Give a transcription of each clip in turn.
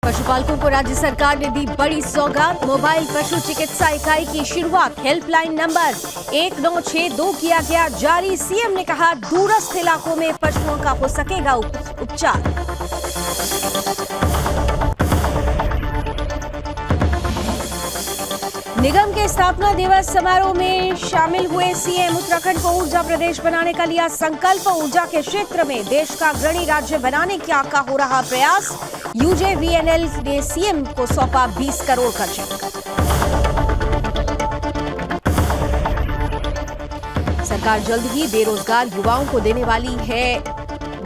पशुपालकों को राज्य सरकार ने दी बड़ी सौगात। मोबाइल पशु चिकित्सा इकाई की शुरुआत। हेल्पलाइन नंबर 1962 किया गया जारी। सीएम ने कहा दूरस्थ इलाकों में पशुओं का हो सकेगा उपचार। निगम के स्थापना दिवस समारोह में शामिल हुए सीएम। उत्तराखंड को ऊर्जा प्रदेश बनाने का लिया संकल्प। ऊर्जा के क्षेत्र में देश का अग्रणी राज्य बनाने का हो रहा प्रयास। यूजेवीएनएल ने सीएम को सौंपा 20 करोड़ का चेक। सरकार जल्द ही बेरोजगार युवाओं को देने वाली है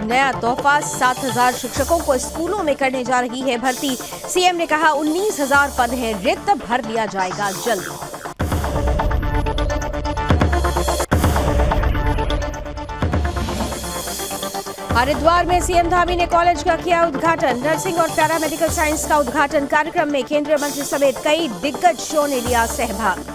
नया तोहफा। 7,000 शिक्षकों को स्कूलों में करने जा रही है भर्ती। सीएम ने कहा 19,000 पद हैं रिक्त, भर दिया जाएगा जल्द। हरिद्वार में सीएम धामी ने कॉलेज का किया उद्घाटन। नर्सिंग और पैरामेडिकल साइंस का उद्घाटन कार्यक्रम में केंद्रीय मंत्री समेत कई दिग्गजों ने लिया सहभाग।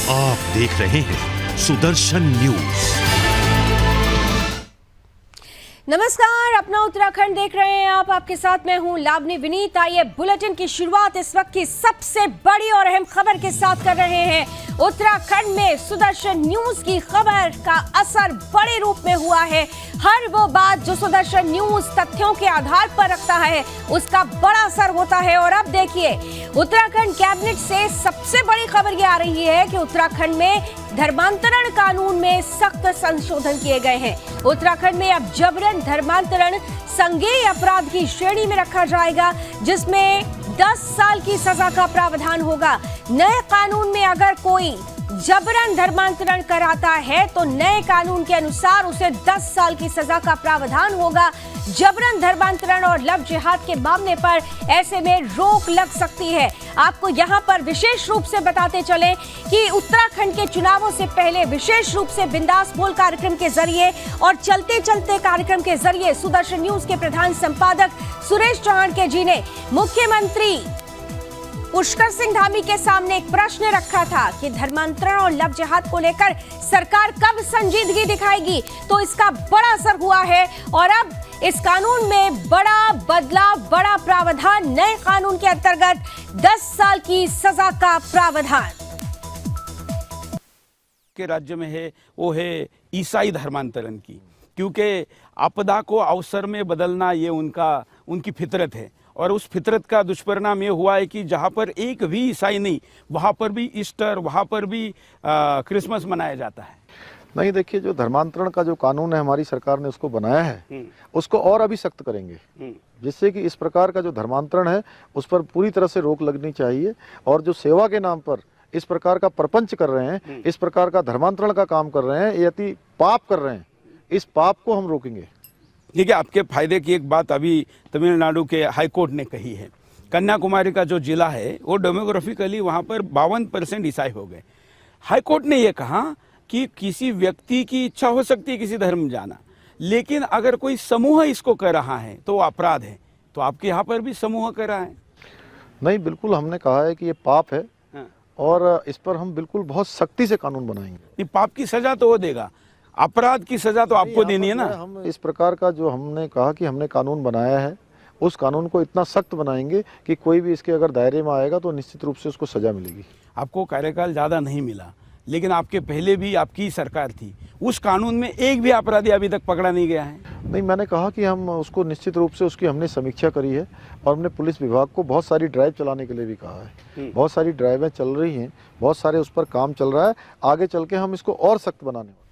आप देख रहे हैं सुदर्शन न्यूज। नमस्कार, अपना उत्तराखंड देख रहे हैं आप। आपके साथ मैं हूं लावनी विनीत। आइए बुलेटिन की शुरुआत इस वक्त की सबसे बड़ी और अहम खबर के साथ कर रहे हैं। उत्तराखंड में सुदर्शन न्यूज की खबर का असर बड़े रूप में हुआ है। हर वो बात जो सुदर्शन न्यूज तथ्यों के आधार पर रखता है उसका बड़ा असर होता है। और अब देखिए, उत्तराखंड कैबिनेट से सबसे बड़ी खबर ये आ रही है कि उत्तराखंड में धर्मांतरण कानून में सख्त संशोधन किए गए हैं। उत्तराखंड में अब जबरन धर्मांतरण संज्ञेय अपराध की श्रेणी में रखा जाएगा, जिसमें 10 साल की सजा का प्रावधान होगा। नए कानून में अगर कोई जबरन धर्मांतरण कराता है तो नए कानून के अनुसार उसे 10 साल की सजा का प्रावधान होगा। जबरन धर्मांतरण और लव जिहाद के मामले पर ऐसे में रोक लग सकती है। आपको यहां पर विशेष रूप से बताते चलें कि उत्तराखंड के चुनावों से पहले विशेष रूप से बिंदास बोल कार्यक्रम के जरिए और चलते चलते कार्यक्रम के जरिए सुदर्शन न्यूज के प्रधान संपादक सुरेश चौहान के जी ने मुख्यमंत्री पुष्कर सिंह धामी के सामने एक प्रश्न रखा था कि धर्मांतरण और लव जिहाद को लेकर सरकार कब संजीदगी दिखाएगी। तो इसका बड़ा असर हुआ है और अब इस कानून में बड़ा बदलाव, बड़ा प्रावधान। नए कानून के अंतर्गत 10 साल की सजा का प्रावधान के राज्य में है वो है ईसाई धर्मांतरण की, क्योंकि आपदा को अवसर में बदलना ये उनकी फितरत है। और उस फितरत का दुष्परिणाम ये हुआ है कि जहाँ पर एक भी ईसाई नहीं, वहाँ पर भी ईस्टर, वहाँ पर भी क्रिसमस मनाया जाता है। नहीं, देखिए, जो धर्मांतरण का जो कानून है हमारी सरकार ने उसको बनाया है, उसको और अभी सख्त करेंगे, जिससे कि इस प्रकार का जो धर्मांतरण है उस पर पूरी तरह से रोक लगनी चाहिए। और जो सेवा के नाम पर इस प्रकार का प्रपंच कर रहे हैं, इस प्रकार का धर्मांतरण का काम कर रहे हैं, ये अति पाप कर रहे हैं। इस पाप को हम रोकेंगे। देखिए, आपके फायदे की एक बात अभी तमिलनाडु के हाईकोर्ट ने कही है। कन्याकुमारी का जो जिला है वो डेमोग्राफिकली वहाँ पर 52% ईसाई हो गए। हाईकोर्ट ने ये कहा कि किसी व्यक्ति की इच्छा हो सकती है किसी धर्म में जाना, लेकिन अगर कोई समूह इसको कर रहा है तो अपराध है। तो आपके यहाँ पर भी समूह कर रहा है? नहीं, बिल्कुल, हमने कहा है कि ये पाप है और इस पर हम बिल्कुल बहुत सख्ती से कानून बनाएंगे। पाप की सजा तो वो देगा, अपराध की सजा तो आपको देनी है ना। हम इस प्रकार का जो हमने कहा कि हमने कानून बनाया है, उस कानून को इतना सख्त बनाएंगे कि कोई भी इसके अगर दायरे में आएगा तो निश्चित रूप से उसको सजा मिलेगी। आपको कार्यकाल ज़्यादा नहीं मिला, लेकिन आपके पहले भी आपकी सरकार थी, उस कानून में एक भी अपराधी अभी तक पकड़ा नहीं गया है। नहीं, मैंने कहा कि हम उसको निश्चित रूप से उसकी हमने समीक्षा करी है और हमने पुलिस विभाग को बहुत सारी ड्राइव चलाने के लिए भी कहा है। बहुत सारी ड्राइवें चल रही हैं, बहुत सारे उस पर काम चल रहा है। आगे चल के हम इसको और सख्त बनाने।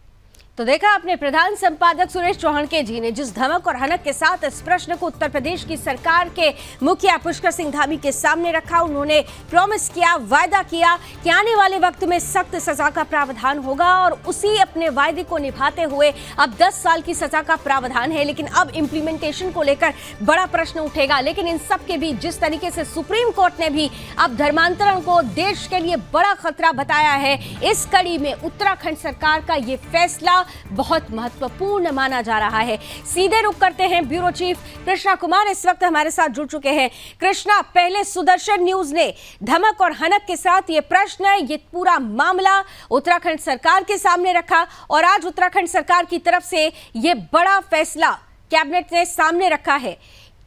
तो देखा आपने प्रधान संपादक सुरेश चौहान के जी ने जिस धमक और हनक के साथ इस प्रश्न को उत्तर प्रदेश की सरकार के मुखिया पुष्कर सिंह धामी के सामने रखा। उन्होंने प्रॉमिस किया, वायदा किया कि आने वाले वक्त में सख्त सजा का प्रावधान होगा और उसी अपने वायदे को निभाते हुए अब 10 साल की सजा का प्रावधान है। लेकिन अब इम्प्लीमेंटेशन को लेकर बड़ा प्रश्न उठेगा। लेकिन इन सब के बीच जिस तरीके से सुप्रीम कोर्ट ने भी अब धर्मांतरण को देश के लिए बड़ा खतरा बताया है, इस कड़ी में उत्तराखंड सरकार का ये फैसला बहुत महत्वपूर्ण माना जा रहा है। सीधे रुख करते हैं, ब्यूरो चीफ कृष्णा कुमार इस वक्त हमारे साथ जुड़ चुके हैं। कृष्णा, पहले सुदर्शन न्यूज ने धमक और हनक के साथ ये प्रश्न, ये पूरा मामला उत्तराखंड सरकार के सामने रखा और आज उत्तराखंड सरकार की तरफ से ये बड़ा फैसला कैबिनेट ने सामने रखा है।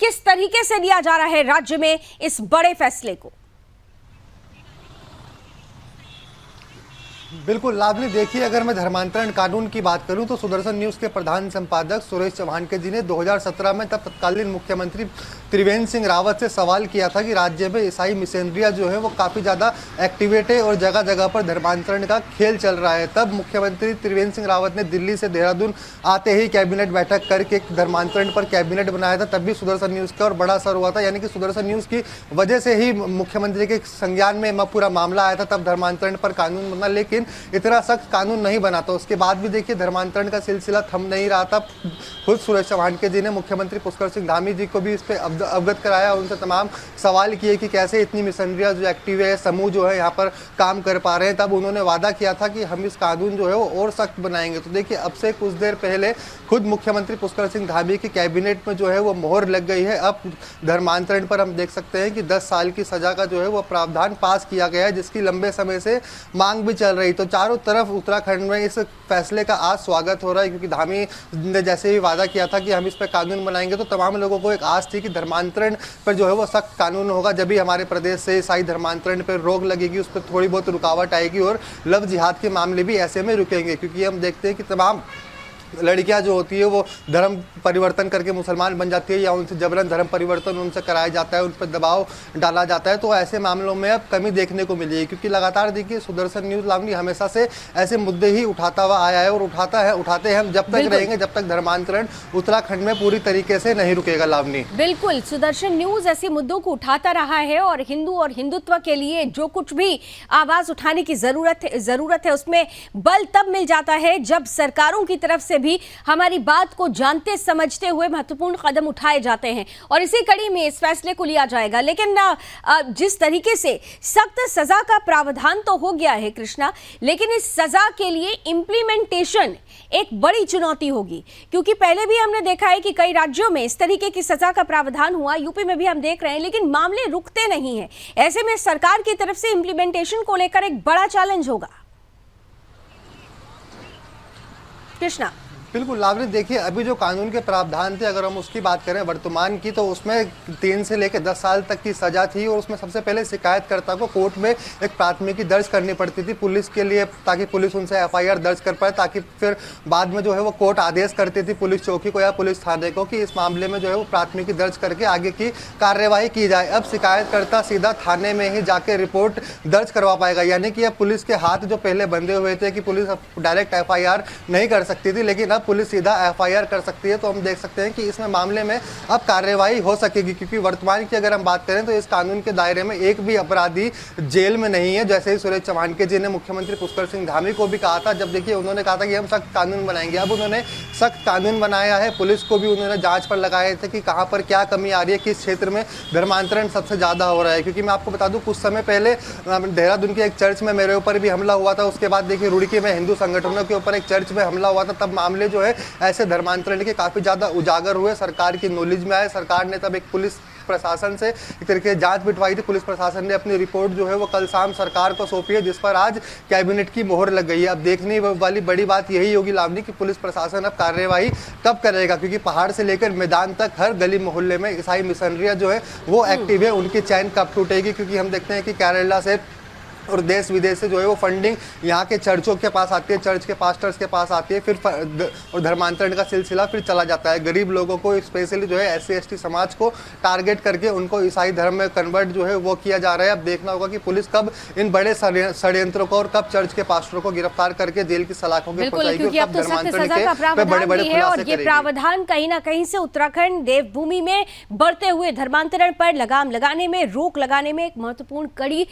किस तरीके से लिया जा रहा है राज्य में इस बड़े फैसले को? बिल्कुल लाभली, देखिए अगर मैं धर्मांतरण कानून की बात करूं तो सुदर्शन न्यूज़ के प्रधान संपादक सुरेश चौहान के जी ने 2017 में तब तत्कालीन मुख्यमंत्री त्रिवेंद्र सिंह रावत से सवाल किया था कि राज्य में ईसाई मिशनरियां जो है वो काफ़ी ज़्यादा एक्टिवेट है और जगह जगह पर धर्मांतरण का खेल चल रहा है। तब मुख्यमंत्री त्रिवेंद्र सिंह रावत ने दिल्ली से देहरादून आते ही कैबिनेट बैठक करके धर्मांतरण पर कैबिनेट बनाया था। तब भी सुदर्शन न्यूज़ का और बड़ा असर हुआ था, यानी कि सुदर्शन न्यूज़ की वजह से ही मुख्यमंत्री के संज्ञान में पूरा मामला आया था। तब धर्मांतरण पर कानून बना, लेकिन इतना सख्त कानून नहीं बना। तो उसके बाद भी देखिए धर्मांतरण का सिलसिला थम नहीं रहा था। खुद सुरेश चौहान के जी ने मुख्यमंत्री पुष्कर सिंह धामी जी को भी इस पर अवगत कराया, उनसे तमाम सवाल किए कि कैसे इतनी मिशनरियां जो एक्टिव है, समूह जो है यहाँ पर काम कर पा रहे हैं। तब उन्होंने वादा किया था कि हम इस कानून जो है वो और सख्त बनाएंगे। तो देखिए अब से कुछ देर पहले खुद मुख्यमंत्री पुष्कर सिंह धामी की कैबिनेट में जो है वो मोहर लग गई है। अब धर्मांतरण पर हम देख सकते हैं कि 10 साल की सजा का जो है वो प्रावधान पास किया गया है, जिसकी लंबे समय से मांग भी चल रही। तो चारों तरफ उत्तराखंड में इस फैसले का आज स्वागत हो रहा है, क्योंकि धामी ने जैसे ही वादा किया था कि हम इस पर कानून बनाएंगे, तो तमाम लोगों को एक आस थी कि धर्मांतरण पर जो है वो सख्त कानून होगा। जब भी हमारे प्रदेश से ईसाई धर्मांतरण पर रोक लगेगी, उस पर थोड़ी बहुत रुकावट आएगी और लव जिहाद के मामले भी ऐसे में रुकेंगे। क्योंकि हम देखते हैं कि तमाम लड़कियां जो होती है वो धर्म परिवर्तन करके मुसलमान बन जाती है या उनसे जबरन धर्म परिवर्तन उनसे कराया जाता है, उन पर दबाव डाला जाता है। तो ऐसे मामलों में अब कमी देखने को मिली है, क्योंकि लगातार देखिए सुदर्शन न्यूज़ लावनी हमेशा से ऐसे मुद्दे ही उठाता हुआ आया है और उठाते हैं हम जब तक रहेंगे, जब तक धर्मांतरण उत्तराखंड में पूरी तरीके से नहीं रुकेगा। लावनी, बिल्कुल, सुदर्शन न्यूज ऐसे मुद्दों को उठाता रहा है और हिंदू और हिंदुत्व के लिए जो कुछ भी आवाज उठाने की जरूरत है उसमें बल तब मिल जाता है जब सरकारों की तरफ से भी हमारी बात को जानते समझते हुए महत्वपूर्ण कदम उठाए जाते हैं और इसी कड़ी में इस फैसले को लिया जाएगा। लेकिन जिस तरीके से सख्त सजा का प्रावधान तो हो गया है कृष्णा, लेकिन इस सजा के लिए इंप्लीमेंटेशन एक बड़ी चुनौती होगी, क्योंकि पहले भी हमने देखा है कि कई राज्यों में इस तरीके की सजा का प्रावधान हुआ, यूपी में भी हम देख रहे हैं, लेकिन मामले रुकते नहीं हैं। ऐसे में सरकार की तरफ से इंप्लीमेंटेशन को लेकर एक बड़ा चैलेंज होगा। कृष्णा, बिल्कुल लावनी, देखिए अभी जो कानून के प्रावधान थे, अगर हम उसकी बात करें वर्तमान की, तो उसमें 3 से लेकर 10 साल तक की सजा थी और उसमें सबसे पहले शिकायतकर्ता को कोर्ट में एक प्राथमिकी दर्ज करनी पड़ती थी पुलिस के लिए, ताकि पुलिस उनसे FIR दर्ज कर पाए, ताकि फिर बाद में जो है वो कोर्ट आदेश करती थी पुलिस चौकी को या पुलिस थाने को कि इस मामले में जो है वो प्राथमिकी दर्ज करके आगे की कार्यवाही की जाए। अब शिकायतकर्ता सीधा थाने में ही जाके रिपोर्ट दर्ज करवा पाएगा, यानी कि अब पुलिस के हाथ जो पहले बंधे हुए थे कि पुलिस डायरेक्ट FIR नहीं कर सकती थी, लेकिन अब पुलिस सीधा FIR कर सकती है। तो हम देख सकते हैं कि इसमें मामले में अब कार्यवाही हो सकेगी, क्योंकि वर्तमान की अगर हम बात करें तो इस कानून के दायरे में एक भी अपराधी जेल में नहीं है। जैसे ही सुरेश चौहान के जी ने मुख्यमंत्री पुष्कर सिंह धामी को भी कहा था, जब देखिए उन्होंने कहा था कि हम सख्त कानून बनाएंगे, अब उन्होंने सख्त कानून बनाया है। पुलिस को भी उन्होंने जांच पर लगाए थे कि कहां पर क्या कमी आ रही है, किस क्षेत्र में धर्मांतरण सबसे ज्यादा हो रहा है। क्योंकि मैं आपको बता दूं, कुछ समय पहले देहरादून के एक चर्च में मेरे ऊपर भी हमला हुआ था, उसके बाद देखिए रुड़की में हिंदू संगठनों के ऊपर एक चर्च में हमला हुआ था। तब मामले जो है ऐसे धर्मांतरण के काफी ज्यादा उजागर हुए, सरकार की नॉलेज में आए। सरकार ने तब एक पुलिस प्रशासन से एक तरीके से जांच बिठवाई थी। पुलिस प्रशासन ने अपनी रिपोर्ट जो है वो कल शाम सरकार को सौंपी है, जिस पर आज कैबिनेट की मोहर लग गई है। अब देखने वाली बड़ी बात यही होगी लावनी कि पुलिस प्रशासन अब कार्यवाही कब करेगा, क्योंकि पहाड़ से लेकर मैदान तक हर गली मोहल्ले में ईसाई मिशनरियां जो है वो एक्टिव है। उनकी चैन कब टूटेगी, क्योंकि हम देखते हैं कि केरला से और देश विदेश से जो है वो फंडिंग यहाँ के चर्चों के पास आती है, चर्च के पास्टर्स के पास आती है, फिर और धर्मांतरण का सिलसिला फिर चला जाता है। गरीब लोगों को स्पेशली जो है SC ST समाज को टारगेट करके उनको ईसाई धर्म में कन्वर्ट जो है वो किया जा रहा है। अब देखना होगा कि पुलिस कब इन बड़े षड्यंत्रों को और कब चर्च के पास्टरों को गिरफ्तार करके जेल की सलाखों में पहुंचाएगी और कब धर्मांतरण के बड़े-बड़े खुलासे करेगी। ये प्रावधान कहीं ना कहीं से उत्तराखंड देवभूमि में बढ़ते हुए धर्मांतरण पर लगाम लगाने में, रोक लगाने में एक महत्वपूर्ण कड़ी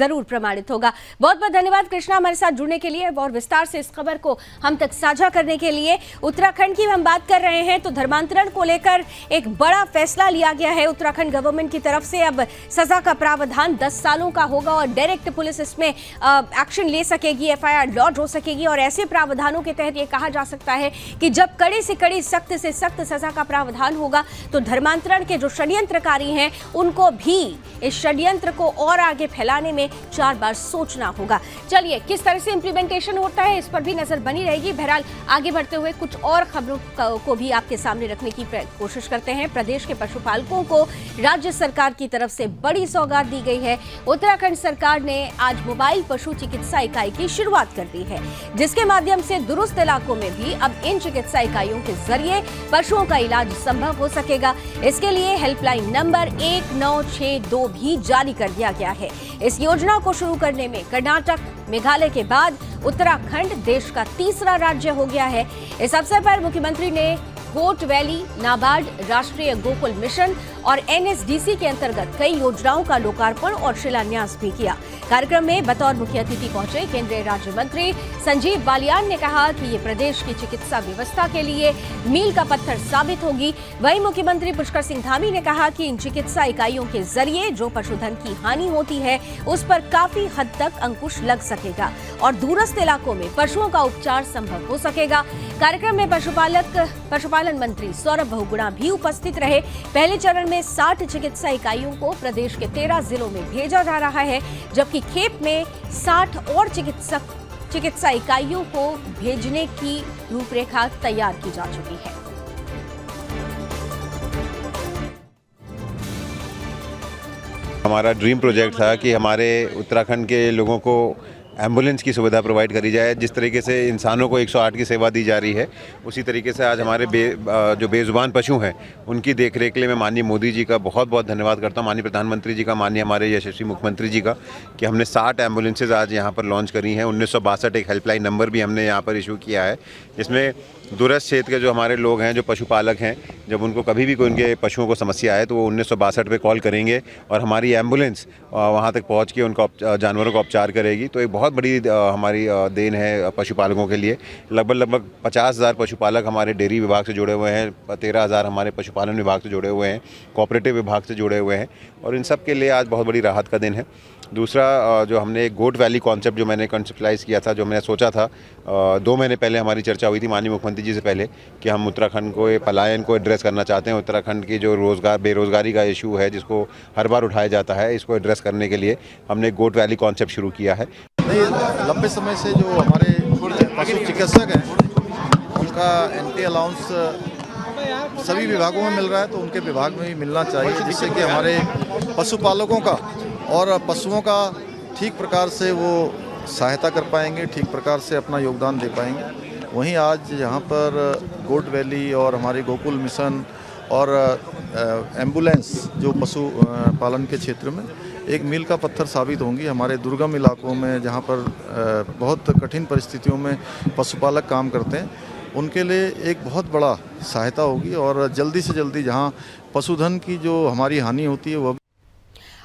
जरूर प्रमाणित होगा। बहुत बहुत धन्यवाद कृष्णा हमारे साथ जुड़ने के लिए और विस्तार से इस खबर को हम तक साझा करने के लिए। उत्तराखंड की हम बात कर रहे हैं तो धर्मांतरण को लेकर एक बड़ा फैसला लिया गया है उत्तराखंड गवर्नमेंट की तरफ से। अब सजा का प्रावधान 10 सालों का होगा और डायरेक्ट पुलिस इसमें एक्शन ले सकेगी, FIR लॉन्च हो सकेगी और ऐसे प्रावधानों के तहत ये कहा जा सकता है कि जब कड़ी से कड़ी सख्त से सख्त सजा का प्रावधान होगा तो धर्मांतरण के जो षड्यंत्रकारी हैं उनको भी इस षड्यंत्र को और आगे फैलाने में 4 बार सोचना होगा। चलिए किस तरह से इंप्लीमेंटेशन होता है इस पर भी नजर बनी रहेगी। बहरहाल आगे बढ़ते हुए कुछ और खबरों को भी आपके सामने रखने की कोशिश करते हैं। प्रदेश के पशुपालकों को राज्य सरकार की तरफ से बड़ी सौगात दी गई है। उत्तराखंड सरकार ने आज मोबाइल पशु चिकित्सा इकाई की शुरुआत कर दी है, जिसके माध्यम से दूरस्थ इलाकों में भी अब इन चिकित्सा इकाइयों के जरिए पशुओं का इलाज संभव हो सकेगा। इसके लिए हेल्पलाइन नंबर 1962 भी जारी कर दिया गया है। इस योजना को शुरू करने में कर्नाटक, मेघालय के बाद उत्तराखंड देश का तीसरा राज्य हो गया है। इस अवसर पर मुख्यमंत्री ने गोट वैली, नाबार्ड, राष्ट्रीय गोकुल मिशन और NSDC के अंतर्गत कई योजनाओं का लोकार्पण और शिलान्यास भी किया। कार्यक्रम में बतौर मुख्य अतिथि पहुंचे केंद्रीय राज्य मंत्री संजीव बालियान ने कहा कि ये प्रदेश की चिकित्सा व्यवस्था के लिए मील का पत्थर साबित होगी। वहीं मुख्यमंत्री पुष्कर सिंह धामी ने कहा कि इन चिकित्सा इकाइयों के जरिए जो पशुधन की हानि होती है उस पर काफी हद तक अंकुश लग सकेगा और दूरस्थ इलाकों में पशुओं का उपचार संभव हो सकेगा। कार्यक्रम में पशुपालन मंत्री सौरभ बहुगुणा भी उपस्थित रहे। पहले चरण में 60 चिकित्सा इकाइयों को प्रदेश के 13 जिलों में भेजा जा रहा है, जबकि खेप में 60 और चिकित्सा इकाइयों को भेजने की रूपरेखा तैयार की जा चुकी है। हमारा ड्रीम प्रोजेक्ट था कि हमारे उत्तराखंड के लोगों को एम्बुलेंस की सुविधा प्रोवाइड करी जाए। जिस तरीके से इंसानों को 108 की सेवा दी जा रही है, उसी तरीके से आज हमारे जो बेजुबान पशु हैं उनकी देखरेख के लिए मैं माननीय मोदी जी का बहुत बहुत धन्यवाद करता हूं, माननीय प्रधानमंत्री जी का, माननीय हमारे यशस्वी मुख्यमंत्री जी का, कि हमने 60 एम्बुलेंसेज आज यहाँ पर लॉन्च करी हैं। 1962 एक हेल्पलाइन नंबर भी हमने यहाँ पर इशू किया है, जिसमें दूरस्थ क्षेत्र के जो हमारे लोग हैं, जो पशुपालक हैं, जब उनको कभी भी कोई उनके पशुओं को समस्या आए तो वो 1962 पे कॉल करेंगे और हमारी एम्बुलेंस वहाँ तक पहुँच के उनका जानवरों का उपचार करेगी। तो एक बहुत बड़ी हमारी देन है पशुपालकों के लिए। लगभग 50,000 पशुपालक हमारे डेयरी विभाग से जुड़े हुए हैं, 13,000 हमारे पशुपालन विभाग से जुड़े हुए हैं, कोऑपरेटिव विभाग से जुड़े हुए हैं और इन सब के लिए आज बहुत बड़ी राहत का दिन है। दूसरा, जो हमने एक गोट वैली कॉन्सेप्ट जो मैंने कंसेप्टलाइज किया था, जो मैंने सोचा था 2 महीने पहले हमारी चर्चा हुई थी माननीय मुख्यमंत्री जी से पहले, कि हम उत्तराखंड को पलायन को एड्रेस करना चाहते हैं। उत्तराखंड की जो बेरोज़गारी का इशू है, जिसको हर बार उठाया जाता है, इसको एड्रेस करने के लिए हमने गोट वैली कॉन्सेप्ट शुरू किया है। लंबे समय से जो हमारे पशु चिकित्सक हैं उनका एंटी अलाउंस सभी विभागों में मिल रहा है, तो उनके विभाग में भी मिलना चाहिए, जिससे कि हमारे पशुपालकों का और पशुओं का ठीक प्रकार से वो सहायता कर पाएंगे, ठीक प्रकार से अपना योगदान दे पाएंगे। वहीं आज यहाँ पर गोट वैली और हमारी गोकुल मिशन और एम्बुलेंस जो पशु पालन के क्षेत्र में एक मील का पत्थर साबित होंगी। हमारे दुर्गम इलाकों में जहाँ पर बहुत कठिन परिस्थितियों में पशुपालक काम करते हैं, उनके लिए एक बहुत बड़ा सहायता होगी और जल्दी से जल्दी जहाँ पशुधन की जो हमारी हानि होती है वो।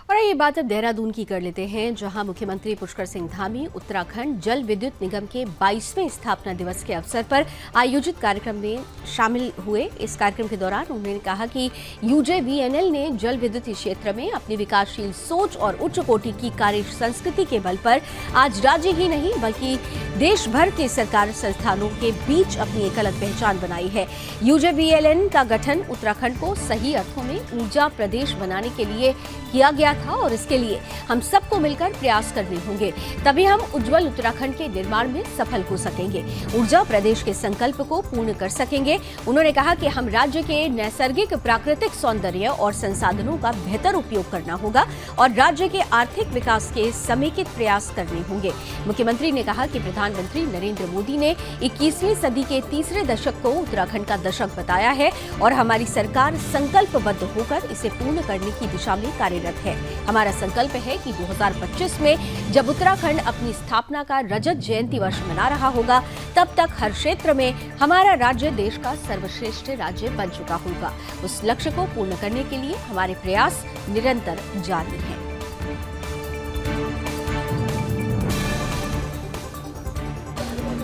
और ये बात अब देहरादून की कर लेते हैं, जहां मुख्यमंत्री पुष्कर सिंह धामी उत्तराखंड जल विद्युत निगम के 22वें स्थापना दिवस के अवसर पर आयोजित कार्यक्रम में शामिल हुए। इस कार्यक्रम के दौरान उन्होंने कहा कि UJVNL ने जल विद्युत क्षेत्र में अपनी विकासशील सोच और उच्च कोटि की कार्य संस्कृति के बल पर आज राज्य ही नहीं बल्कि देश भर के सरकारी संस्थानों के बीच अपनी एक अलग पहचान बनाई है। UJVNL का गठन उत्तराखंड को सही अर्थों में ऊर्जा प्रदेश बनाने के लिए किया गया था और इसके लिए हम सबको मिलकर प्रयास करने होंगे, तभी हम उज्जवल उत्तराखंड के निर्माण में सफल हो सकेंगे, ऊर्जा प्रदेश के संकल्प को पूर्ण कर सकेंगे। उन्होंने कहा कि हम राज्य के नैसर्गिक प्राकृतिक सौंदर्य और संसाधनों का बेहतर उपयोग करना होगा और राज्य के आर्थिक विकास के समेकित प्रयास करने होंगे। मुख्यमंत्री ने कहा कि प्रधानमंत्री नरेंद्र मोदी ने 21वीं सदी के तीसरे दशक को उत्तराखंड का दशक बताया है और हमारी सरकार संकल्पबद्ध होकर इसे पूर्ण करने की दिशा में कार्यरत है। हमारा संकल्प है कि 2025 में जब उत्तराखंड अपनी स्थापना का रजत जयंती वर्ष मना रहा होगा, तब तक हर क्षेत्र में हमारा राज्य देश का सर्वश्रेष्ठ राज्य बन चुका होगा। उस लक्ष्य को पूर्ण करने के लिए हमारे प्रयास निरंतर जारी हैं।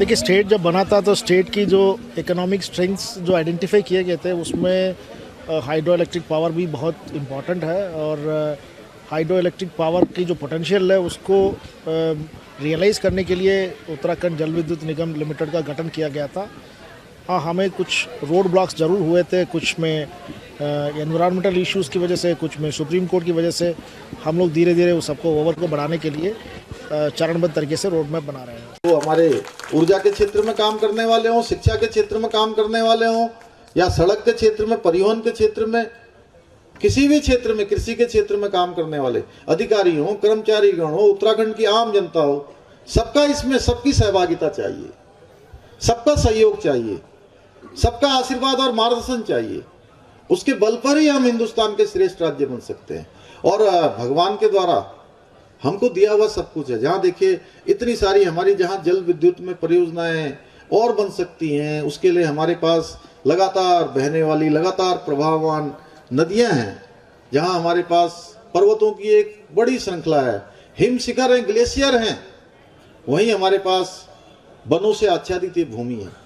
देखिए, स्टेट जब बना था तो स्टेट की जो इकोनॉमिक स्ट्रेंथ्स जो आइडेंटिफाई किए गए थे उसमें हाइड्रो इलेक्ट्रिक पावर भी बहुत इम्पॉर्टेंट है और हाइड्रो इलेक्ट्रिक पावर की जो पोटेंशियल है उसको रियलाइज़ करने के लिए उत्तराखंड जल विद्युत निगम लिमिटेड का गठन किया गया था। हाँ, हमें कुछ रोड ब्लॉक्स ज़रूर हुए थे, कुछ में एनवायरमेंटल इश्यूज़ की वजह से, कुछ में सुप्रीम कोर्ट की वजह से। हम लोग धीरे धीरे उस सबको ओवर को बढ़ाने के लिए चरणबद्ध तरीके से रोड मैप बना रहे हैं। वो हमारे ऊर्जा के क्षेत्र में काम करने वाले हों, शिक्षा के क्षेत्र में काम करने वाले हों, या सड़क के क्षेत्र में, परिवहन के क्षेत्र में, किसी भी क्षेत्र में, कृषि के क्षेत्र में काम करने वाले अधिकारी हों, कर्मचारीगण हो, उत्तराखंड की आम जनता हो, सबका इसमें सबकी सहभागिता चाहिए, सबका सहयोग चाहिए, सबका आशीर्वाद और मार्गदर्शन चाहिए। उसके बल पर ही हम हिंदुस्तान के श्रेष्ठ राज्य बन सकते हैं। और भगवान के द्वारा हमको दिया हुआ सब कुछ है। जहाँ देखिए इतनी सारी हमारी जहाँ जल विद्युत में परियोजनाएं और बन सकती हैं, उसके लिए हमारे पास लगातार बहने वाली, लगातार प्रभाववान नदियां हैं। जहाँ हमारे पास पर्वतों की एक बड़ी श्रृंखला है, हिम शिखर हैं, ग्लेशियर हैं, वहीं हमारे पास वनों से आच्छादित ये भूमि है।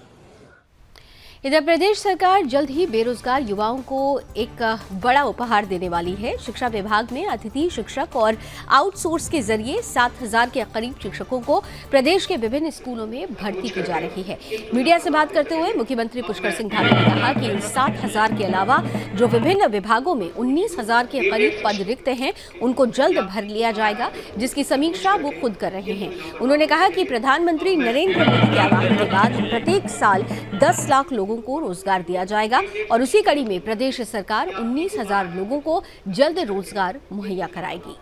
इधर प्रदेश सरकार जल्द ही बेरोजगार युवाओं को एक बड़ा उपहार देने वाली है। शिक्षा विभाग में अतिथि शिक्षक और आउटसोर्स के जरिए 7,000 के करीब शिक्षकों को प्रदेश के विभिन्न स्कूलों में भर्ती की जा रही है। मीडिया से बात करते हुए मुख्यमंत्री पुष्कर सिंह धामी ने कहा कि इन 7,000 के अलावा जो विभिन्न विभागों में 19,000 के करीब पद रिक्त हैं, उनको जल्द भर लिया जाएगा, जिसकी समीक्षा वो खुद कर रहे हैं। उन्होंने कहा कि प्रधानमंत्री नरेंद्र मोदी के आह्वान के बाद प्रत्येक साल 10 लाख लोगों को रोजगार दिया जाएगा और उसी कड़ी में प्रदेश सरकार 19,000 लोगों को जल्द रोजगार मुहैया कराएगी।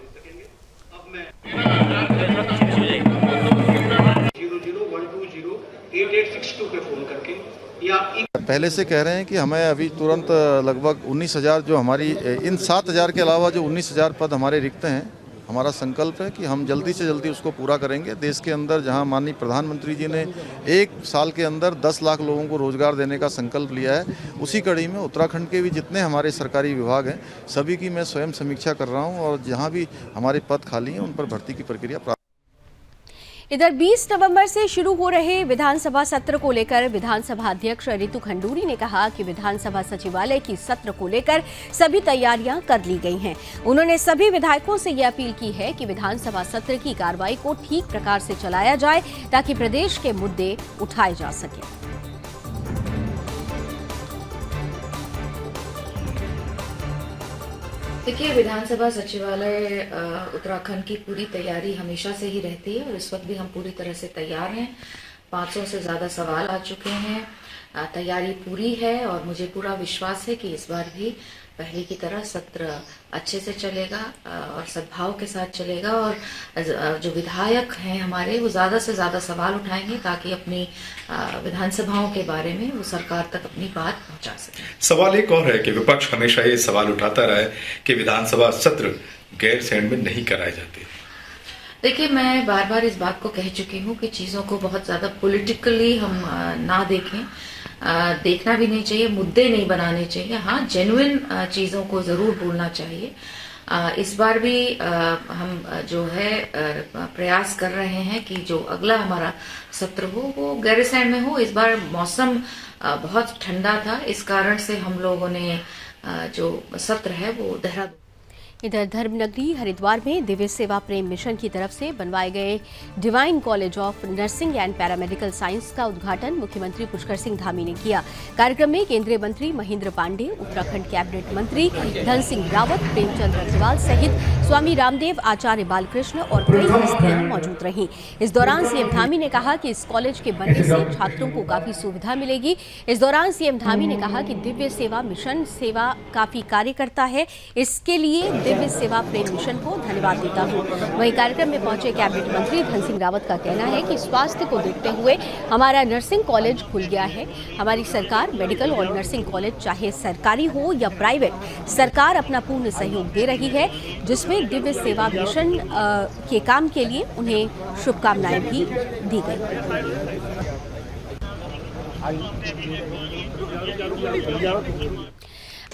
पहले से कह रहे हैं कि हमें अभी तुरंत लगभग 19,000 जो हमारी इन 7,000 के अलावा जो 19,000 पद हमारे रिक्त हैं, हमारा संकल्प है कि हम जल्दी से जल्दी उसको पूरा करेंगे। देश के अंदर जहां माननीय प्रधानमंत्री जी ने 1 साल के अंदर 10 लाख लोगों को रोजगार देने का संकल्प लिया है, उसी कड़ी में उत्तराखंड के भी जितने हमारे सरकारी विभाग हैं सभी की मैं स्वयं समीक्षा कर रहा हूं और जहां भी हमारे पद खाली हैं उन पर भर्ती की प्रक्रिया। इधर 20 नवंबर से शुरू हो रहे विधानसभा सत्र को लेकर विधानसभा अध्यक्ष रितु खंडूरी ने कहा कि विधानसभा सचिवालय की सत्र को लेकर सभी तैयारियां कर ली गई हैं। उन्होंने सभी विधायकों से यह अपील की है कि विधानसभा सत्र की कार्रवाई को ठीक प्रकार से चलाया जाए ताकि प्रदेश के मुद्दे उठाए जा सकें। देखिए, विधानसभा सचिवालय उत्तराखंड की पूरी तैयारी हमेशा से ही रहती है और इस वक्त भी हम पूरी तरह से तैयार हैं। 500 से ज़्यादा सवाल आ चुके हैं, तैयारी पूरी है और मुझे पूरा विश्वास है कि इस बार भी पहले की तरह सत्र अच्छे से चलेगा और सद्भाव के साथ चलेगा और जो विधायक हैं हमारे वो ज़्यादा से ज़्यादा सवाल उठाएंगे ताकि अपनी विधानसभाओं के बारे में वो सरकार तक अपनी बात पहुंचा सके। सवाल एक और है कि विपक्ष हमेशा ये सवाल उठाता रहा है कि विधानसभा सत्र गैर सैंड में नहीं कराए जाते। देखिए, मैं बार बार इस बात को कह चुकी हूँ कि चीज़ों को बहुत ज़्यादा पॉलिटिकली हम ना देखें, देखना भी नहीं चाहिए, मुद्दे नहीं बनाने चाहिए। हाँ, जेन्युइन चीज़ों को ज़रूर बोलना चाहिए। इस बार भी हम जो है प्रयास कर रहे हैं कि जो अगला हमारा सत्र हो वो गैरसैंण में हो। इस बार मौसम बहुत ठंडा था, इस कारण से हम लोगों ने जो सत्र है वो देहरादून। इधर धर्मनगरी हरिद्वार में दिव्य सेवा प्रेम मिशन की तरफ से बनवाए गए divine college of nursing and paramedical science का उद्घाटन मुख्यमंत्री पुष्कर सिंह धामी ने किया। कार्यक्रम में केंद्रीय मंत्री महेंद्र पांडे, उत्तराखंड कैबिनेट मंत्री धन सिंह रावत, प्रेमचंद अग्रवाल सहित स्वामी रामदेव, आचार्य बालकृष्ण और कई हस्तियां मौजूद रहीं। इस दौरान सीएम धामी ने कहा कि इस कॉलेज के बनने से छात्रों को काफी सुविधा मिलेगी। इस दौरान सीएम धामी ने कहा कि दिव्य सेवा मिशन सेवा काफी कार्य करता है, इसके लिए दिव्य सेवा प्रेम मिशन को धन्यवाद देता हूं। वहीं कार्यक्रम में पहुंचे कैबिनेट मंत्री धन सिंह रावत का कहना है कि स्वास्थ्य को देखते हुए हमारा नर्सिंग कॉलेज खुल गया है। हमारी सरकार मेडिकल और नर्सिंग कॉलेज चाहे सरकारी हो या प्राइवेट, सरकार अपना पूर्ण सहयोग दे रही है, जिसमें दिव्य सेवा मिशन के काम के लिए उन्हें शुभकामनाएं भी दी गई।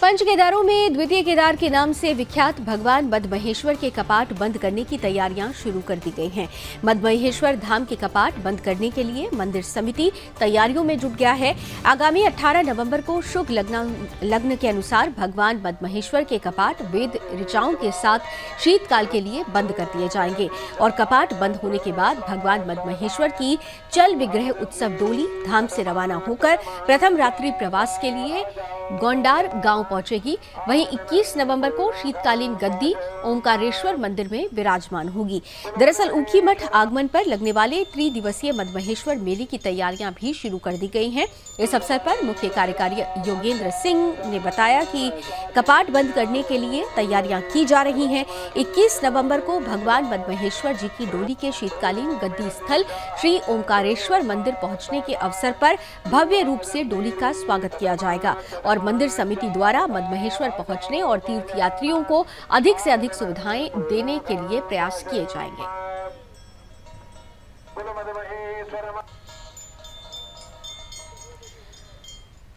पंच केदारों में द्वितीय केदार के नाम से विख्यात भगवान मद्महेश्वर के कपाट बंद करने की तैयारियां शुरू कर दी गई हैं। मद्महेश्वर धाम के कपाट बंद करने के लिए मंदिर समिति तैयारियों में जुट गया है। आगामी 18 नवंबर को शुभ लग्न के अनुसार भगवान मद्महेश्वर के कपाट वेद ऋचाओं के साथ शीतकाल के लिए बंद कर दिए जाएंगे और कपाट बंद होने के बाद भगवान मद्महेश्वर की चल विग्रह उत्सव डोली धाम से रवाना होकर प्रथम रात्रि प्रवास के लिए गोंडार गांव पहुंचेगी। वहीं 21 नवंबर को शीतकालीन गद्दी ओंकारेश्वर मंदिर में विराजमान होगी। दरअसल ऊखी मठ आगमन पर लगने वाले त्रिदिवसीय मद्महेश्वर मेले की तैयारियां भी शुरू कर दी गई हैं। इस अवसर पर मुख्य कार्यकारी योगेंद्र सिंह ने बताया कि कपाट बंद करने के लिए तैयारियां की जा रही हैं। 21 नवंबर को भगवान मद्महेश्वर जी की डोली के शीतकालीन गद्दी स्थल श्री ओंकारेश्वर मंदिर पहुंचने के अवसर पर भव्य रूप से डोली का स्वागत किया जाएगा और मंदिर समिति द्वारा मद्महेश्वर पहुंचने और तीर्थयात्रियों को अधिक से अधिक सुविधाएं देने के लिए प्रयास किए जाएंगे।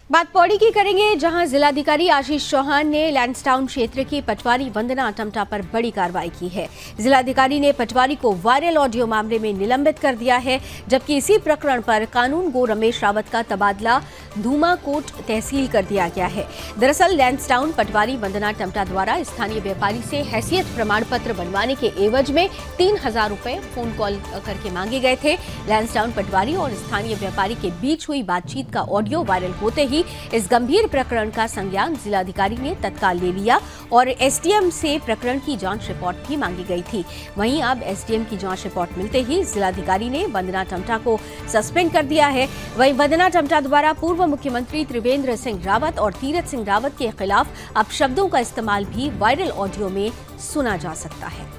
बात पौड़ी की करेंगे, जहां जिलाधिकारी आशीष चौहान ने लैंसडाउन क्षेत्र की पटवारी वंदना टमटा पर बड़ी कार्रवाई की है। जिलाधिकारी ने पटवारी को वायरल ऑडियो मामले में निलंबित कर दिया है, जबकि इसी प्रकरण पर कानून गो रमेश रावत का तबादला धूमाकोट तहसील कर दिया गया है। दरअसल लैंसडाउन पटवारी वंदना टमटा द्वारा स्थानीय व्यापारी से हैसियत प्रमाण पत्र बनवाने के एवज में 3000 रुपए फोन कॉल करके मांगे गए थे। लैंसडाउन पटवारी और स्थानीय व्यापारी के बीच हुई बातचीत का ऑडियो वायरल होते ही इस गंभीर प्रकरण का संज्ञान जिलाधिकारी ने तत्काल ले लिया और एसडीएम से प्रकरण की जांच रिपोर्ट भी मांगी गई थी। वहीं अब एसडीएम की जांच रिपोर्ट मिलते ही जिलाधिकारी ने वंदना टमटा को सस्पेंड कर दिया है। वहीं वंदना टमटा द्वारा पूर्व मुख्यमंत्री त्रिवेंद्र सिंह रावत और तीरथ सिंह रावत के खिलाफ अपशब्दों का इस्तेमाल भी वायरल ऑडियो में सुना जा सकता है।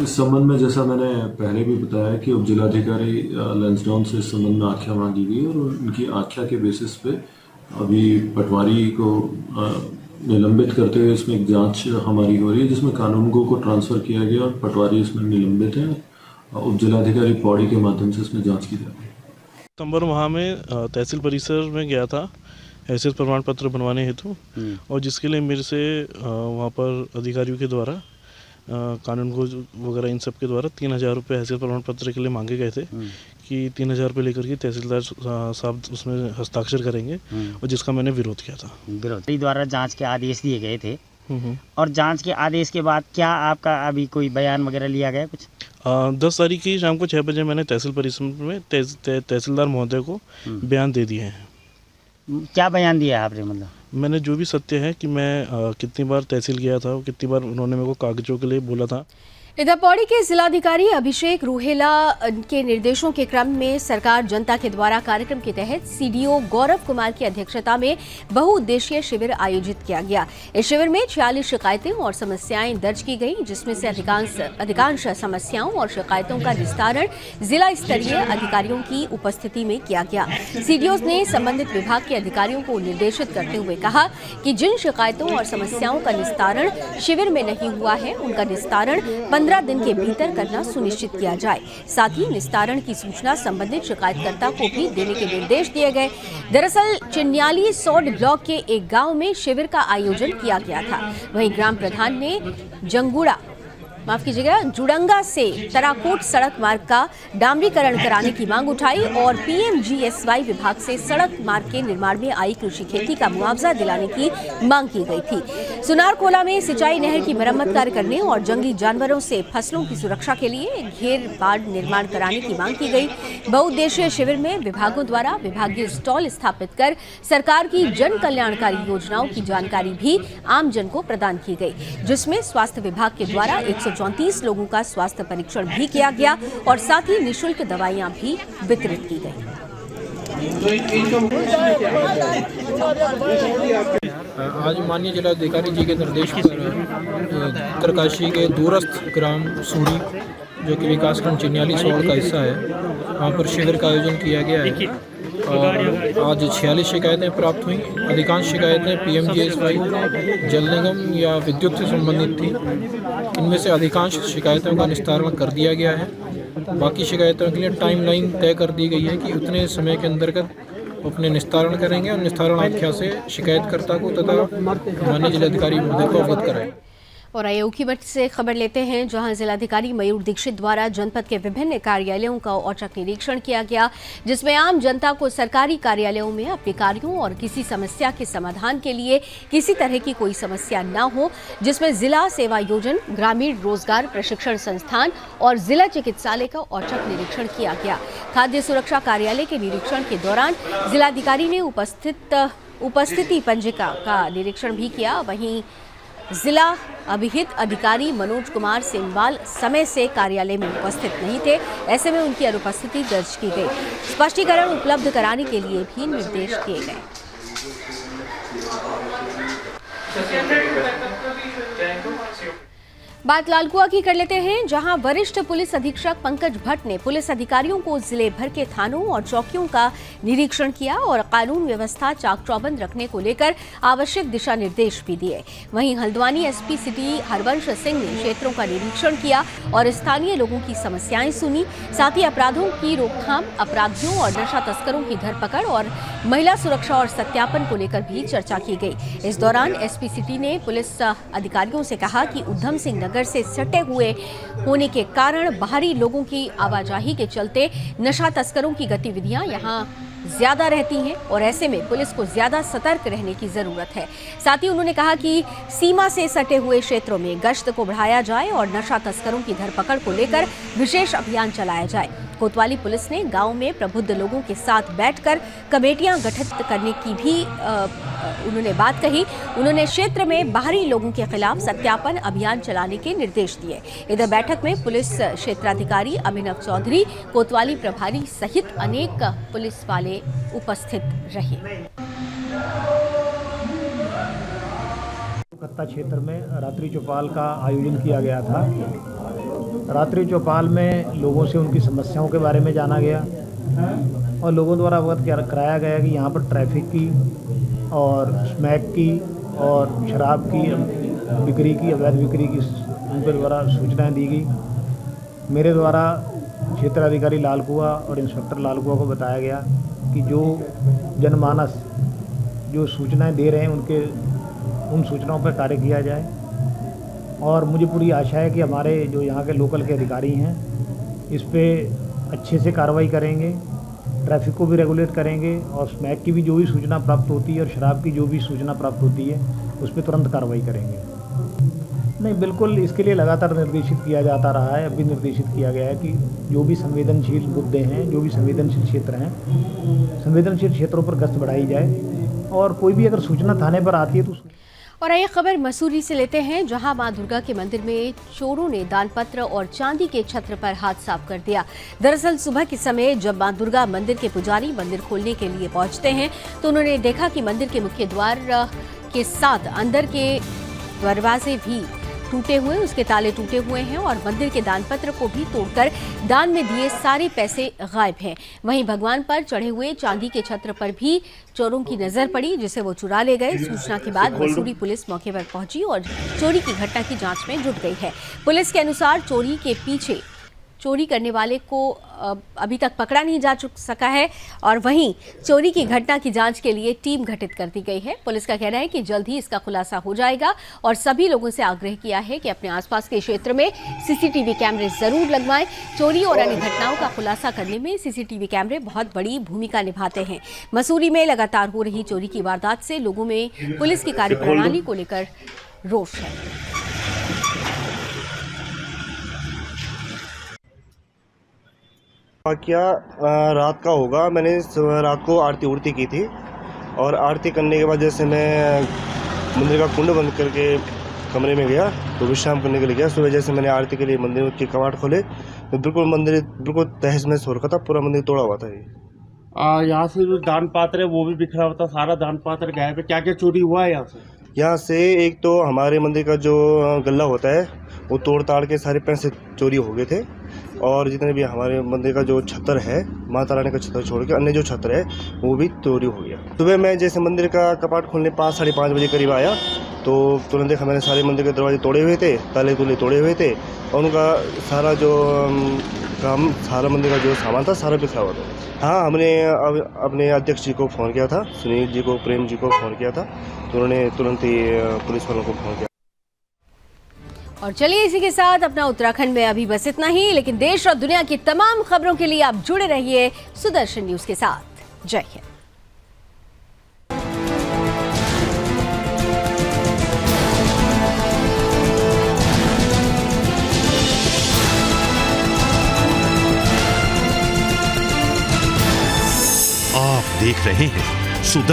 इस संबंध में जैसा मैंने पहले भी बताया कि उप जिलाधिकारी लैंसडाउन से इस संबंध में आख्या मांगी गई और उनकी आख्या के बेसिस पे अभी पटवारी को निलंबित करते हुए इसमें एक जांच हमारी हो रही है, जिसमें कानूनगो को ट्रांसफर किया गया और पटवारी इसमें निलंबित है। उप जिलाधिकारी पौड़ी के माध्यम से इसमें जांच की जा रही है। सितंबर माह में तहसील परिसर में गया था हैसियत प्रमाण पत्र बनवाने हेतु और जिसके लिए मेरे से वहाँ पर अधिकारियों के द्वारा कानून को वगैरह इन सब के द्वारा 3000 रुपये हैसियत प्रमाण पत्र के लिए मांगे गए थे कि 3000 रुपये लेकर के तहसीलदार साहब उसमें हस्ताक्षर करेंगे और जिसका मैंने विरोध किया था। विरोधी द्वारा जांच के आदेश दिए गए थे और जांच के आदेश के बाद क्या आपका अभी कोई बयान वगैरह लिया गया कुछ? 10 तारीख की शाम को 6 बजे मैंने तहसील परिसर में तहसीलदार महोदय को बयान दे दिए हैं। क्या बयान दिया है आपने? मतलब मैंने जो भी सत्य है कि मैं कितनी बार तहसील गया था, कितनी बार उन्होंने मेरे को कागजों के लिए बोला था। इधर पौड़ी के जिलाधिकारी अभिषेक रूहेला के निर्देशों के क्रम में सरकार जनता के द्वारा कार्यक्रम के तहत सीडीओ गौरव कुमार की अध्यक्षता में बहुउद्देशीय शिविर आयोजित किया गया। इस शिविर में 46 शिकायतें और समस्याएं दर्ज की गई, जिसमें से अधिकांश समस्याओं और शिकायतों का निस्तारण जिला स्तरीय अधिकारियों की उपस्थिति में किया गया। सीडीओ ने संबंधित विभाग के अधिकारियों को निर्देशित करते हुए कहा कि जिन शिकायतों और समस्याओं का निस्तारण शिविर में नहीं हुआ है, उनका निस्तारण 15 दिन के भीतर करना सुनिश्चित किया जाए। साथ ही निस्तारण की सूचना संबंधित शिकायतकर्ता को भी देने के निर्देश दिए गए। दरअसल चिन्याली सौड ब्लॉक के एक गांव में शिविर का आयोजन किया गया था। वहीं ग्राम प्रधान ने जुड़ंगा से तराकोट सड़क मार्ग का डामरीकरण कराने की मांग उठाई और पीएमजीएसवाई विभाग से सड़क मार्ग के निर्माण में आई कृषि खेती का मुआवजा दिलाने की मांग की गई थी। सुनारकोला में सिंचाई नहर की मरम्मत कार्य करने और जंगली जानवरों से फसलों की सुरक्षा के लिए घेर बाड़ निर्माण कराने की मांग की गई। बहुउद्देशीय शिविर में विभागों द्वारा विभागीय स्टॉल स्थापित कर सरकार की जन कल्याणकारी योजनाओं की जानकारी भी आमजन को प्रदान की गई, जिसमें स्वास्थ्य विभाग के द्वारा 134 लोगों का स्वास्थ्य परीक्षण भी किया गया और साथ ही निःशुल्क दवाइयां भी वितरित की गई। आज माननीय जिलाधिकारी जी के निर्देश पर उत्तरकाशी के दूरस्थ ग्राम सूरी, जो कि विकासखंड चिन्याली सौड़ का हिस्सा है, वहाँ पर शिविर का आयोजन किया गया है और आज 46 शिकायतें प्राप्त हुई। अधिकांश शिकायतें पीएमजीएसवाई, जल निगम या विद्युत से संबंधित थी। इनमें से अधिकांश शिकायतों का निस्तारण कर दिया गया है बाकी शिकायतों के लिए टाइमलाइन तय कर दी गई है कि उतने समय के अंतर्गत अपने निस्तारण करेंगे और निस्तारण आख्या से शिकायतकर्ता को तथा माननीय जिलाधिकारी महोदय को अवगत कराएं। और आइए ऊखीमठ से खबर लेते हैं, जहां जिलाधिकारी मयूर दीक्षित द्वारा जनपद के विभिन्न कार्यालयों का औचक निरीक्षण किया गया, जिसमें आम जनता को सरकारी कार्यालयों में अपने कार्यों और किसी समस्या के समाधान के लिए किसी तरह की कोई समस्या न हो, जिसमें जिला सेवा योजन, ग्रामीण रोजगार प्रशिक्षण संस्थान और जिला चिकित्सालय का औचक निरीक्षण किया गया। खाद्य सुरक्षा कार्यालय के निरीक्षण के दौरान जिलाधिकारी ने उपस्थिति पंजिका का निरीक्षण भी किया। वहीं जिला अभिहित अधिकारी मनोज कुमार सेमवाल समय से कार्यालय में उपस्थित नहीं थे, ऐसे में उनकी अनुपस्थिति दर्ज की गई। स्पष्टीकरण उपलब्ध कराने के लिए भी निर्देश दिए गए। बात लालकुआ की कर लेते हैं, जहां वरिष्ठ पुलिस अधीक्षक पंकज भट्ट ने पुलिस अधिकारियों को जिले भर के थानों और चौकियों का निरीक्षण किया और कानून व्यवस्था चाक चौबंद रखने को लेकर आवश्यक दिशा निर्देश भी दिए। वहीं हल्द्वानी एसपी सिटी हरवंश सिंह ने क्षेत्रों का निरीक्षण किया और स्थानीय लोगों की समस्याएं सुनी। साथ ही अपराधों की रोकथाम, अपराधियों और नशा तस्करों की धरपकड़ और महिला सुरक्षा और सत्यापन को लेकर भी चर्चा की गई। इस दौरान एसपी सिटी ने पुलिस अधिकारियों से कहा कि उधम सिंह नगर से सटे हुए होने के कारण बाहरी लोगों की आवाजाही के चलते नशा तस्करों की गतिविधियां यहां ज्यादा रहती हैं और ऐसे में पुलिस को ज्यादा सतर्क रहने की जरूरत है। साथ ही उन्होंने कहा कि सीमा से सटे हुए क्षेत्रों में गश्त को बढ़ाया जाए और नशा तस्करों की धरपकड़ को लेकर विशेष अभियान चलाया जाए। कोतवाली पुलिस ने गांव में प्रबुद्ध लोगों के साथ बैठकर कमेटियां गठित करने की भी उन्होंने बात कही। उन्होंने क्षेत्र में बाहरी लोगों के खिलाफ सत्यापन अभियान चलाने के निर्देश दिए। इधर बैठक में पुलिस क्षेत्राधिकारी अभिनव चौधरी, कोतवाली प्रभारी सहित अनेक पुलिस वाले उपस्थित रहे। कत्ता क्षेत्र में रात्रि चौपाल का आयोजन किया गया था। रात्रि चौपाल में लोगों से उनकी समस्याओं के बारे में जाना गया और लोगों द्वारा अवगत कराया गया कि यहाँ पर ट्रैफिक की और स्मैक की और शराब की बिक्री की, अवैध बिक्री की उनके द्वारा सूचनाएं दी गई। मेरे द्वारा क्षेत्राधिकारी लालकुआ और इंस्पेक्टर लालकुआ को बताया गया कि जो जनमानस जो सूचनाएं दे रहे हैं उन सूचनाओं पर कार्य किया जाए और मुझे पूरी आशा है कि हमारे जो यहाँ के लोकल के अधिकारी हैं इस पे अच्छे से कार्रवाई करेंगे, ट्रैफिक को भी रेगुलेट करेंगे और स्मैक की भी जो भी सूचना प्राप्त होती है और शराब की जो भी सूचना प्राप्त होती है उस पर तुरंत कार्रवाई करेंगे। नहीं, बिल्कुल इसके लिए लगातार निर्देशित किया जाता रहा है। अभी निर्देशित किया गया है कि जो भी संवेदनशील मुद्दे हैं, जो भी संवेदनशील क्षेत्र हैं, संवेदनशील क्षेत्रों पर गश्त बढ़ाई जाए और कोई भी अगर सूचना थाने पर आती है तो और आइए खबर मसूरी से लेते हैं, जहां मां दुर्गा के मंदिर में चोरों ने दानपत्र और चांदी के छत्र पर हाथ साफ कर दिया। दरअसल सुबह के समय जब मां दुर्गा मंदिर के पुजारी मंदिर खोलने के लिए पहुंचते हैं तो उन्होंने देखा कि मंदिर के मुख्य द्वार के साथ अंदर के दरवाजे भी टूटे हुए, उसके ताले टूटे हुए हैं और मंदिर के दानपत्र को भी तोड़कर दान में दिए सारे पैसे गायब हैं। वहीं भगवान पर चढ़े हुए चांदी के छत्र पर भी चोरों की नजर पड़ी, जिसे वो चुरा ले गए। सूचना के बाद मसूरी पुलिस मौके पर पहुंची और चोरी की घटना की जांच में जुट गई है। पुलिस के अनुसार चोरी के पीछे चोरी करने वाले को अभी तक पकड़ा नहीं जा सका है और वहीं चोरी की घटना की जांच के लिए टीम गठित कर दी गई है। पुलिस का कहना है कि जल्द ही इसका खुलासा हो जाएगा और सभी लोगों से आग्रह किया है कि अपने आसपास के क्षेत्र में सीसीटीवी कैमरे जरूर लगवाएं। चोरी और अन्य घटनाओं का खुलासा करने में सीसीटीवी कैमरे बहुत बड़ी भूमिका निभाते हैं। मसूरी में लगातार हो रही चोरी की वारदात से लोगों में पुलिस की कार्यप्रणाली को लेकर रोष है। वाकया रात का होगा। मैंने रात को आरती उड़ती की थी और आरती करने के बाद जैसे मैं मंदिर का कुंड बंद करके कमरे में गया तो विश्राम करने के लिए गया। सुबह जैसे मैंने आरती के लिए मंदिर के कवाट खोले तो बिल्कुल मंदिर बिल्कुल तहस महस हो रखा था, पूरा मंदिर तोड़ा हुआ था। यहाँ से जो दान पात्र है वो भी बिखरा हुआ था, सारा दान पात्र गायब है। क्या क्या चोरी हुआ है यहाँ से? यहाँ से एक तो हमारे मंदिर का जो गल्ला होता है वो तोड़ ताड़ के सारे पैसे चोरी हो गए थे और जितने भी हमारे मंदिर का जो छतर है, माता रानी का छतर छोड़ के अन्य जो छतर है वो भी चोरी हो गया। सुबह मैं जैसे मंदिर का कपाट खोलने 5 साढ़े 5 बजे करीब आया तो तुरंत देखा मैंने सारे मंदिर के दरवाजे तोड़े हुए थे, ताले तुले तोड़े हुए थे और उनका सारा जो काम, सारा मंदिर का जो सामान था सारा बिखरा हुआ था। हाँ, हमने अपने अध्यक्ष जी को फ़ोन किया था, सुनील जी को, प्रेम जी को फ़ोन किया था, तो उन्होंने तुरंत ही पुलिस वालों को फ़ोन किया। और चलिए इसी के साथ अपना उत्तराखंड में अभी बस इतना ही, लेकिन देश और दुनिया की तमाम खबरों के लिए आप जुड़े रहिए सुदर्शन न्यूज के साथ। जय हिंद। आप देख रहे हैं